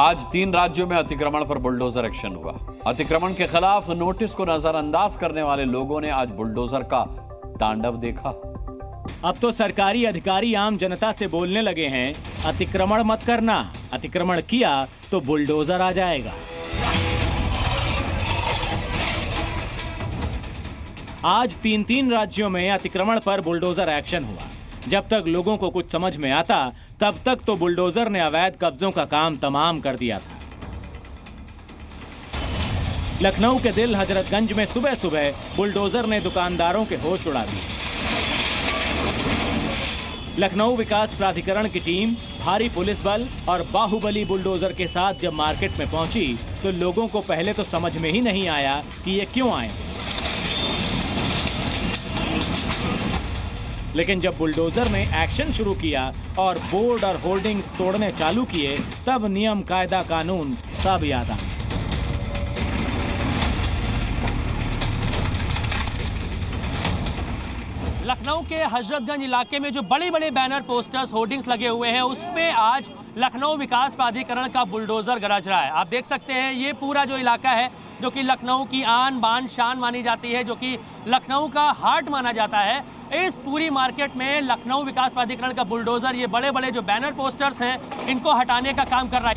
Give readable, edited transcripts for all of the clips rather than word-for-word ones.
आज 3 राज्यों में अतिक्रमण पर बुलडोजर एक्शन हुआ। अतिक्रमण के खिलाफ नोटिस को नजरअंदाज करने वाले लोगों ने आज बुलडोजर का तांडव देखा। अब तो सरकारी अधिकारी आम जनता से बोलने लगे हैं, अतिक्रमण मत करना, अतिक्रमण किया तो बुलडोजर आ जाएगा। आज 3 राज्यों में अतिक्रमण पर बुलडोजर एक्शन हुआ। जब तक लोगों को कुछ समझ में आता तब तक तो बुलडोजर ने अवैध कब्जों का काम तमाम कर दिया था। लखनऊ के दिल हजरतगंज में सुबह सुबह बुलडोजर ने दुकानदारों के होश उड़ा दिए। लखनऊ विकास प्राधिकरण की टीम भारी पुलिस बल और बाहुबली बुलडोजर के साथ जब मार्केट में पहुंची तो लोगों को पहले तो समझ में ही नहीं आया कि ये क्यों आए। लेकिन जब बुलडोजर ने एक्शन शुरू किया और बोर्ड और होर्डिंग्स तोड़ने चालू किए तब नियम कायदा कानून सब याद आ गए। लखनऊ के हजरतगंज इलाके में जो बड़े बड़े बैनर पोस्टर्स होर्डिंग्स लगे हुए हैं उसमें आज लखनऊ विकास प्राधिकरण का बुलडोजर गरज रहा है। आप देख सकते हैं ये पूरा जो इलाका है जो कि लखनऊ की आन बान शान मानी जाती है, जो कि लखनऊ का हार्ट माना जाता है, इस पूरी मार्केट में लखनऊ विकास प्राधिकरण का बुलडोजर ये बड़े बड़े जो बैनर पोस्टर्स हैं इनको हटाने का काम कर रहा है।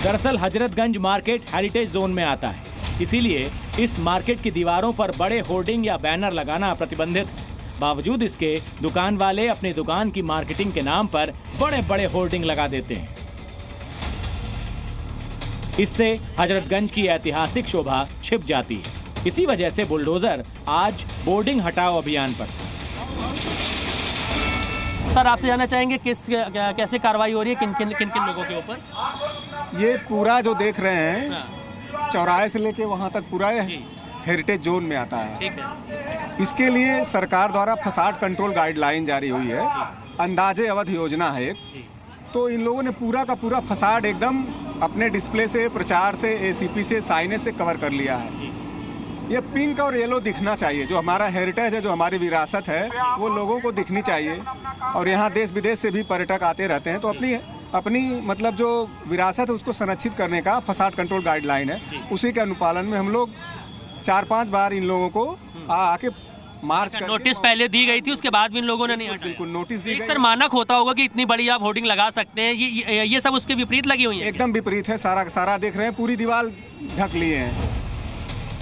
दरअसल हजरतगंज मार्केट हेरिटेज जोन में आता है, इसीलिए इस मार्केट की दीवारों पर बड़े होर्डिंग या बैनर लगाना प्रतिबंधित है। बावजूद इसके दुकान वाले अपनी दुकान की मार्केटिंग के नाम पर बड़े बड़े होर्डिंग लगा देते हैं। इससे हजरतगंज की ऐतिहासिक शोभा छिप जाती है। इसी वजह से बुलडोजर आज बोर्डिंग हटाओ अभियान पर। सर आपसे जानना चाहेंगे कैसे कार्रवाई हो रही है, किन किन लोगों के ऊपर? ये पूरा जो देख रहे हैं चौराहे से लेके वहाँ तक पूरा हेरिटेज जोन में आता है। ठीक है। इसके लिए सरकार द्वारा फसाड कंट्रोल गाइडलाइन जारी हुई है, अंदाजे अवधि योजना है एक। तो इन लोगों ने पूरा का पूरा फसाड एकदम अपने डिस्प्ले से, प्रचार से, एसीपी से, साइनेज से कवर कर लिया है। ये पिंक और येलो दिखना चाहिए। जो हमारा हेरिटेज है, जो हमारी विरासत है, वो लोगों को दिखनी चाहिए। और यहाँ देश विदेश से भी पर्यटक आते रहते हैं, तो अपनी मतलब जो विरासत है उसको संरक्षित करने का फसाड कंट्रोल गाइडलाइन है, उसी के अनुपालन में हम लोग 4-5 बार इन लोगों को आके मार्च कर नोटिस पहले दी गई थी, उसके बाद भी इन लोगों ने नहीं हटाया। बिल्कुल नोटिस दी गई। सर मानक होता होगा कि इतनी बड़ी आप होर्डिंग लगा सकते हैं, ये सब उसके विपरीत लगी हुई है? एकदम विपरीत है। सारा देख रहे हैं, पूरी दीवार ढक लिए हैं।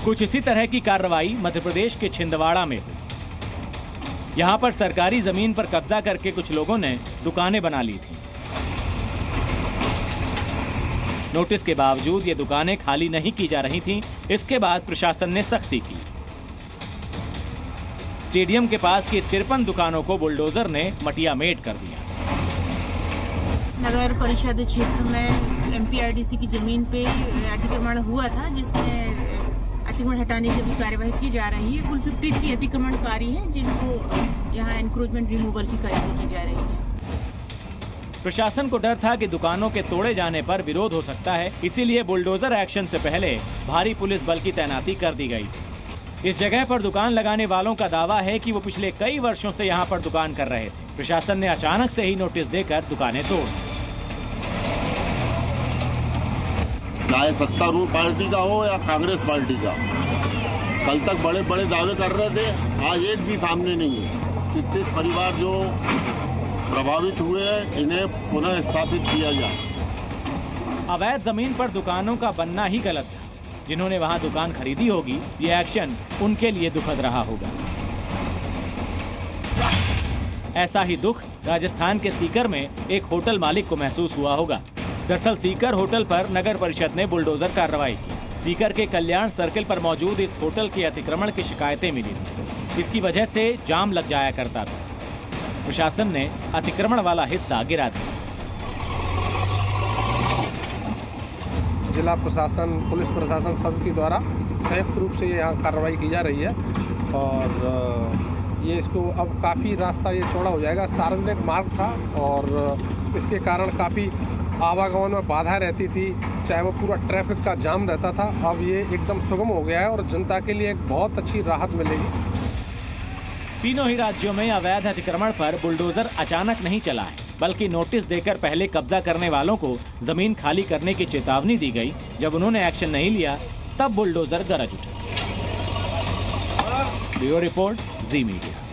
कुछ इसी तरह की कार्रवाई मध्य प्रदेश के छिंदवाड़ा में हुई। यहाँ पर सरकारी जमीन पर कब्जा करके कुछ लोगों ने दुकानें बना ली थी। नोटिस के बावजूद ये दुकानें खाली नहीं की जा रही थीं। इसके बाद प्रशासन ने सख्ती की। स्टेडियम के पास की 53 दुकानों को बुलडोजर ने मटियामेट कर दिया। नगर परिषद क्षेत्र में एमपीआरडीसी की जमीन पे अतिक्रमण हुआ था, जिसमें अतिक्रमण हटाने की भी कार्यवाही की जा रही है। कुल 53 अतिक्रमणकारी हैं जिनको यहाँ एनक्रोचमेंट रिमूवल की कार्यवाही की जा रही है। प्रशासन को डर था कि दुकानों के तोड़े जाने पर विरोध हो सकता है, इसीलिए बुलडोजर एक्शन से पहले भारी पुलिस बल की तैनाती कर दी गई। इस जगह पर दुकान लगाने वालों का दावा है कि वो पिछले कई वर्षों से यहाँ पर दुकान कर रहे थे। प्रशासन ने अचानक से ही नोटिस देकर दुकानें तोड़ दी। चाहे सत्तारूढ़ पार्टी का हो या कांग्रेस पार्टी का, कल तक बड़े बड़े दावे कर रहे थे, आज एक भी सामने नहीं है। 33 परिवार जो प्रभावित हुए हैं, इन्हें पुनः स्थापित किया जाए। अवैध जमीन पर दुकानों का बनना ही गलत था। जिन्होंने वहां दुकान खरीदी होगी, ये एक्शन उनके लिए दुखद रहा होगा। ऐसा ही दुख राजस्थान के सीकर में एक होटल मालिक को महसूस हुआ होगा। दरअसल सीकर होटल पर नगर परिषद ने बुलडोजर कार्रवाई की। सीकर के कल्याण सर्किल पर मौजूद इस होटल के अतिक्रमण की शिकायतें मिली थी। इसकी वजह से जाम लग जाया करता था। प्रशासन ने अतिक्रमण वाला हिस्सा गिरा दिया। जिला प्रशासन, पुलिस प्रशासन सबके द्वारा संयुक्त रूप से यहाँ कार्रवाई की जा रही है और ये इसको अब काफ़ी रास्ता ये चौड़ा हो जाएगा। सार्वजनिक मार्ग था और इसके कारण काफ़ी आवागमन में बाधा रहती थी, चाहे वो पूरा ट्रैफिक का जाम रहता था। अब ये एकदम सुगम हो गया है और जनता के लिए एक बहुत अच्छी राहत मिलेगी। तीनों ही राज्यों में अवैध अतिक्रमण पर बुलडोजर अचानक नहीं चला है। बल्कि नोटिस देकर पहले कब्जा करने वालों को जमीन खाली करने की चेतावनी दी गई। जब उन्होंने एक्शन नहीं लिया तब बुलडोजर गरज उठा। ब्यूरो रिपोर्ट, जी मीडिया।